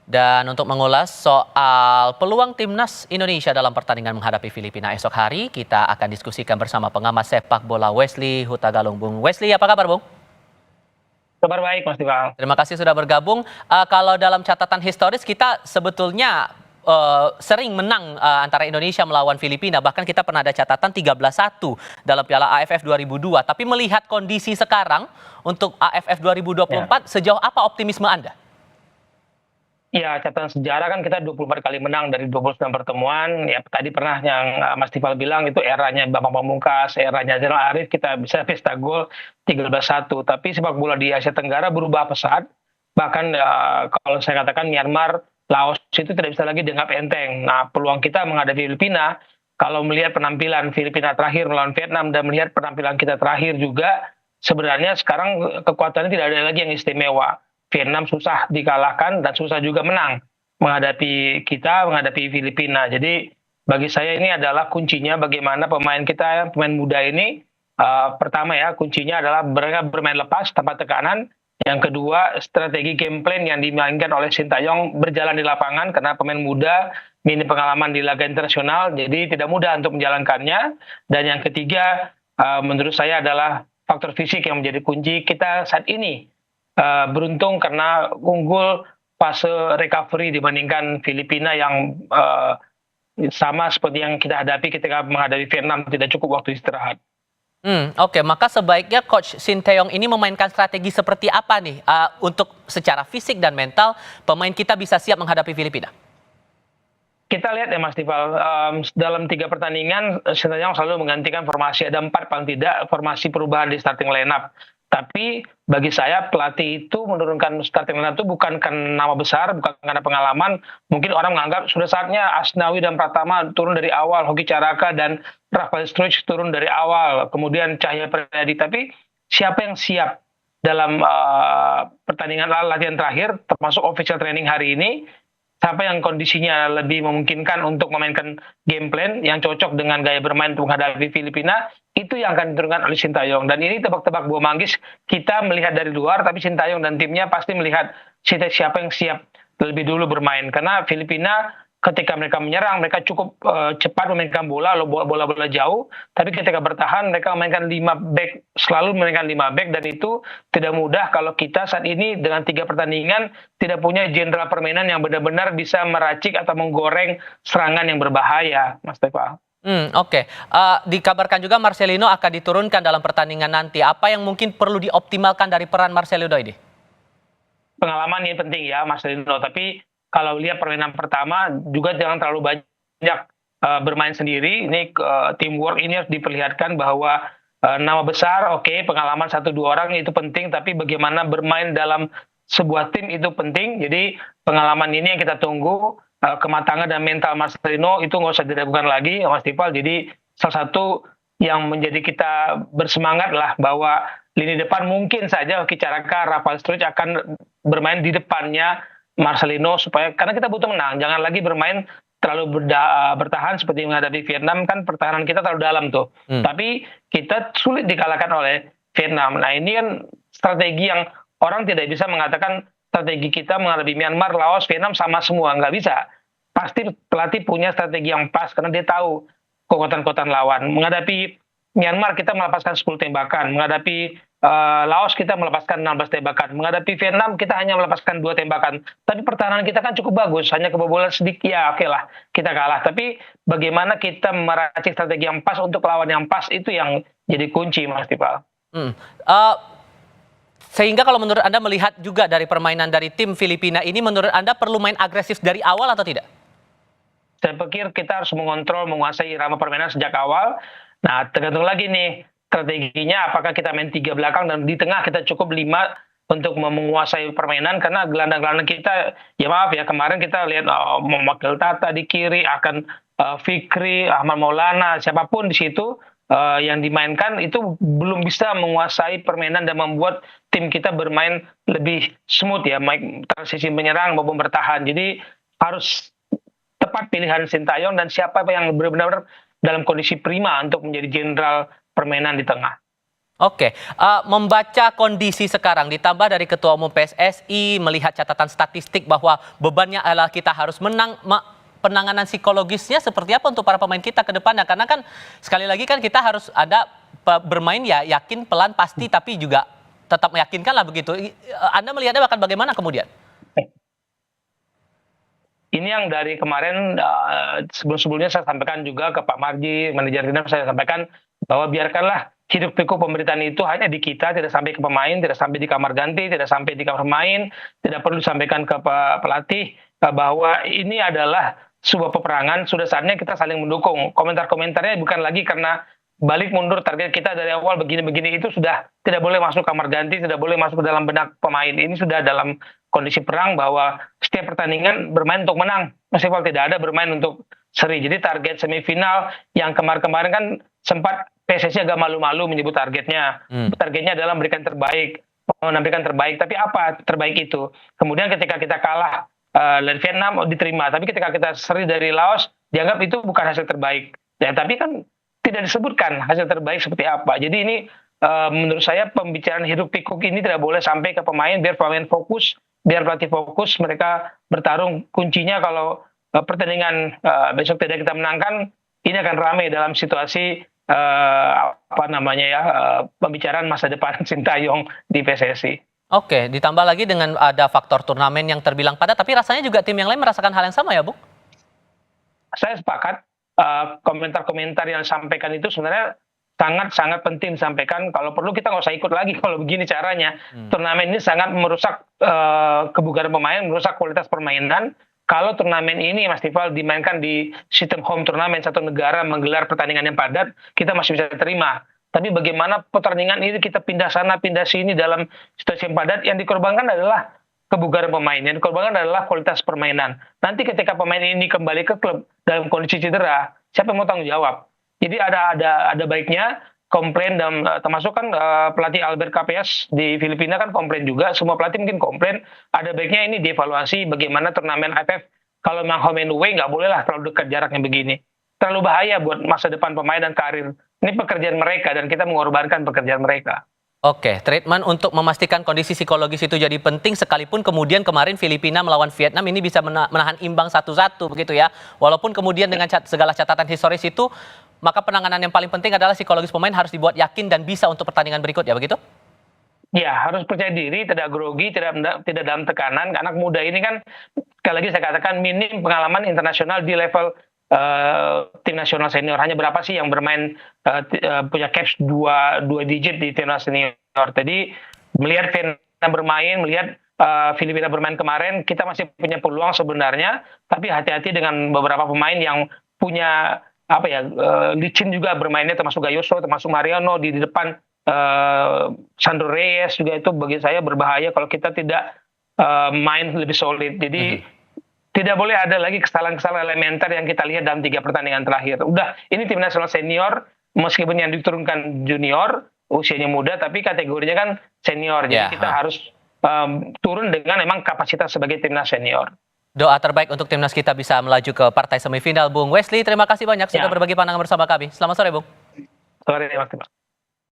Dan untuk mengulas soal peluang timnas Indonesia dalam pertandingan menghadapi Filipina esok hari, kita akan diskusikan bersama pengamat sepak bola Wesley Hutagalung. Bung Wesley, apa kabar, Bung? Kabar baik, Mas Tival. Terima kasih sudah bergabung. Kalau dalam catatan historis, kita sebetulnya sering menang antara Indonesia melawan Filipina. Bahkan kita pernah ada catatan 13-1 dalam Piala AFF 2002. Tapi melihat kondisi sekarang untuk AFF 2024, sejauh apa optimisme Anda? Ya, catatan sejarah kan kita 24 kali menang dari 29 pertemuan. Ya, tadi pernah yang Mas Tival bilang itu eranya Bambang Pamungkas, eranya Zainal Arif, kita bisa pesta gol 13-1. Tapi sepak bola di Asia Tenggara berubah pesat. Bahkan kalau saya katakan Myanmar, Laos itu tidak bisa lagi dianggap enteng. Nah, peluang kita menghadapi Filipina, kalau melihat penampilan Filipina terakhir melawan Vietnam dan melihat penampilan kita terakhir juga, sebenarnya sekarang kekuatannya tidak ada lagi yang istimewa. Vietnam susah dikalahkan dan susah juga menang menghadapi kita, menghadapi Filipina. Jadi bagi saya ini adalah kuncinya bagaimana pemain kita, pemain muda ini, pertama ya kuncinya adalah mereka bermain lepas tanpa tekanan. Yang kedua, strategi game plan yang dimainkan oleh Sintayong berjalan di lapangan karena pemain muda, minim pengalaman di laga internasional, jadi tidak mudah untuk menjalankannya. Dan yang ketiga, menurut saya adalah faktor fisik yang menjadi kunci kita saat ini. Beruntung karena unggul fase recovery dibandingkan Filipina yang sama seperti yang kita hadapi ketika menghadapi Vietnam, tidak cukup waktu istirahat. Oke, maka sebaiknya Coach Sintayong ini memainkan strategi seperti apa nih untuk secara fisik dan mental pemain kita bisa siap menghadapi Filipina? Kita lihat ya Mas Tival, dalam 3 pertandingan Sintayong selalu menggantikan formasi, ada 4 paling tidak formasi perubahan di starting lineup. Tapi bagi saya pelatih itu menurunkan starting lineup itu bukan karena nama besar, bukan karena pengalaman. Mungkin orang menganggap sudah saatnya Asnawi dan Pratama turun dari awal, Hoki Caraka dan Rafael Struijk turun dari awal, kemudian Cahya Pradadi. Tapi siapa yang siap dalam pertandingan latihan terakhir, termasuk official training hari ini? Siapa yang kondisinya lebih memungkinkan untuk memainkan game plan yang cocok dengan gaya bermain untuk menghadapi Filipina, itu yang akan diturunkan oleh Sintayong. Dan ini tebak-tebak buah manggis, kita melihat dari luar, tapi Sintayong dan timnya pasti melihat siapa yang siap lebih dulu bermain. Karena Filipina ketika mereka menyerang, mereka cukup cepat memainkan bola jauh, tapi ketika bertahan mereka memainkan 5 back, selalu memainkan 5 back, dan itu tidak mudah kalau kita saat ini dengan 3 pertandingan tidak punya jenderal permainan yang benar-benar bisa meracik atau menggoreng serangan yang berbahaya, Mas Tepa. Oke. Dikabarkan juga Marcelino akan diturunkan dalam pertandingan nanti. Apa yang mungkin perlu dioptimalkan dari peran Marcelino ini? Pengalaman ini penting ya Marcelino, tapi kalau lihat permainan pertama juga jangan terlalu banyak bermain sendiri. Ini teamwork ini harus diperlihatkan bahwa nama besar, oke, pengalaman 1-2 orang itu penting, tapi bagaimana bermain dalam sebuah tim itu penting. Jadi pengalaman ini yang kita tunggu, kematangan dan mental Marcelino itu nggak usah diragukan lagi, Mas Tifal. Jadi salah satu yang menjadi kita bersemangat lah bahwa lini depan mungkin saja Hoki Caraka, Rafael Struijk akan bermain di depannya Marcelino, supaya karena kita butuh menang, jangan lagi bermain terlalu bertahan seperti menghadapi Vietnam, kan pertahanan kita terlalu dalam tuh. Tapi kita sulit dikalahkan oleh Vietnam. Nah, ini kan strategi yang orang tidak bisa mengatakan strategi kita menghadapi Myanmar, Laos, Vietnam sama semua, nggak bisa. Pasti pelatih punya strategi yang pas karena dia tahu kekuatan-kekuatan lawan. Menghadapi Myanmar kita melepaskan 10 tembakan, menghadapi Laos kita melepaskan 16 tembakan, menghadapi Vietnam kita hanya melepaskan 2 tembakan. Tapi pertahanan kita kan cukup bagus, hanya kebobolan sedikit, ya oke lah kita kalah. Tapi bagaimana kita meracik strategi yang pas untuk lawan yang pas, itu yang jadi kunci, Mas Tifal. Sehingga kalau menurut Anda melihat juga dari permainan dari tim Filipina ini, menurut Anda perlu main agresif dari awal atau tidak? Saya pikir kita harus mengontrol, menguasai irama permainan sejak awal. Nah, tergantung lagi nih strateginya, apakah kita main 3 belakang dan di tengah kita cukup 5 untuk menguasai permainan, karena gelandang-gelandang kita, ya maaf ya, kemarin kita lihat Memakil Tata di kiri, akan Fikri, Ahmad Maulana, siapapun di situ yang dimainkan itu belum bisa menguasai permainan dan membuat tim kita bermain lebih smooth ya, transisi menyerang maupun bertahan. Jadi harus tepat pilihan Sintayong dan siapa yang benar-benar dalam kondisi prima untuk menjadi jenderal permainan di tengah. Oke, membaca kondisi sekarang ditambah dari Ketua Umum PSSI melihat catatan statistik bahwa bebannya adalah kita harus menang, penanganan psikologisnya seperti apa untuk para pemain kita ke depannya? Karena kan sekali lagi kan kita harus ada bermain ya yakin pelan pasti tapi juga tetap meyakinkan lah begitu. Anda melihatnya bahkan bagaimana kemudian? Ini yang dari kemarin sebelum-sebelumnya saya sampaikan juga ke Pak Marji, manajer timnas, saya sampaikan bahwa biarkanlah hidup pikuk pemberitaan itu hanya di kita, tidak sampai ke pemain, tidak sampai di kamar ganti, tidak sampai di kamar main, tidak perlu disampaikan ke pelatih bahwa ini adalah sebuah peperangan, sudah saatnya kita saling mendukung. Komentar-komentarnya bukan lagi karena balik mundur target kita dari awal begini-begini, itu sudah tidak boleh masuk kamar ganti, tidak boleh masuk ke dalam benak pemain. Ini sudah dalam kondisi perang bahwa setiap pertandingan bermain untuk menang, meskipun tidak ada bermain untuk seri. Jadi target semifinal yang kemarin-kemarin kan sempat PSSI agak malu-malu menyebut targetnya. Targetnya adalah memberikan terbaik, menampilkan terbaik. Tapi apa terbaik itu? Kemudian ketika kita kalah dari Vietnam diterima, tapi ketika kita seri dari Laos dianggap itu bukan hasil terbaik. Ya, tapi kan tidak disebutkan hasil terbaik seperti apa. Jadi ini menurut saya pembicaraan hidup pikuk ini tidak boleh sampai ke pemain, biar pemain fokus, biar pelatih fokus, mereka bertarung. Kuncinya kalau pertandingan besok tidak kita menangkan, ini akan ramai dalam situasi pembicaraan masa depan Sintayong di PSSI. Oke, ditambah lagi dengan ada faktor turnamen yang terbilang padat, tapi rasanya juga tim yang lain merasakan hal yang sama ya, Bung? Saya sepakat, komentar-komentar yang disampaikan itu sebenarnya sangat-sangat penting disampaikan. Kalau perlu kita nggak usah ikut lagi kalau begini caranya. Turnamen ini sangat merusak kebugaran pemain, merusak kualitas permainan. Kalau turnamen ini, Mas Tifal, dimainkan di sistem home turnamen, satu negara menggelar pertandingan yang padat, kita masih bisa terima. Tapi bagaimana pertandingan ini kita pindah sana, pindah sini dalam situasi yang padat, yang dikorbankan adalah kebugaran pemain, yang dikorbankan adalah kualitas permainan. Nanti ketika pemain ini kembali ke klub dalam kondisi cedera, siapa yang mau tanggung jawab? Jadi ada baiknya komplain, dan termasuk kan pelatih Albert Capeas di Filipina kan komplain juga, semua pelatih mungkin komplain. Ada baiknya ini dievaluasi bagaimana turnamen AFF kalau memang home and away nggak boleh lah terlalu dekat jaraknya begini. Terlalu bahaya buat masa depan pemain dan karir. Ini pekerjaan mereka dan kita mengorbankan pekerjaan mereka. Oke, treatment untuk memastikan kondisi psikologis itu jadi penting, sekalipun kemudian kemarin Filipina melawan Vietnam ini bisa menahan imbang 1-1 begitu ya. Walaupun kemudian dengan segala catatan historis itu, maka penanganan yang paling penting adalah psikologis pemain harus dibuat yakin dan bisa untuk pertandingan berikutnya, begitu? Ya, harus percaya diri, tidak grogi, tidak dalam tekanan. Anak muda ini kan, sekali lagi saya katakan, minim pengalaman internasional di level tim nasional senior. Hanya berapa sih yang bermain punya caps dua digit di timnas senior. Jadi melihat Vietnam bermain, melihat Filipina bermain kemarin, kita masih punya peluang sebenarnya. Tapi hati-hati dengan beberapa pemain yang punya licin juga bermainnya, termasuk Gayoso, termasuk Mariano di depan, Sandro Reyes juga, itu bagi saya berbahaya kalau kita tidak main lebih solid. Jadi tidak boleh ada lagi kesalahan-kesalahan elementer yang kita lihat dalam 3 pertandingan terakhir. Udah, ini tim nasional senior, meskipun yang diturunkan junior, usianya muda, tapi kategorinya kan senior. Jadi kita harus turun dengan memang kapasitas sebagai timnas senior. Doa terbaik untuk timnas kita bisa melaju ke partai semifinal, Bung Wesley. Terima kasih banyak sudah berbagi pandangan bersama kami. Selamat sore, Bung. Sore, Mas.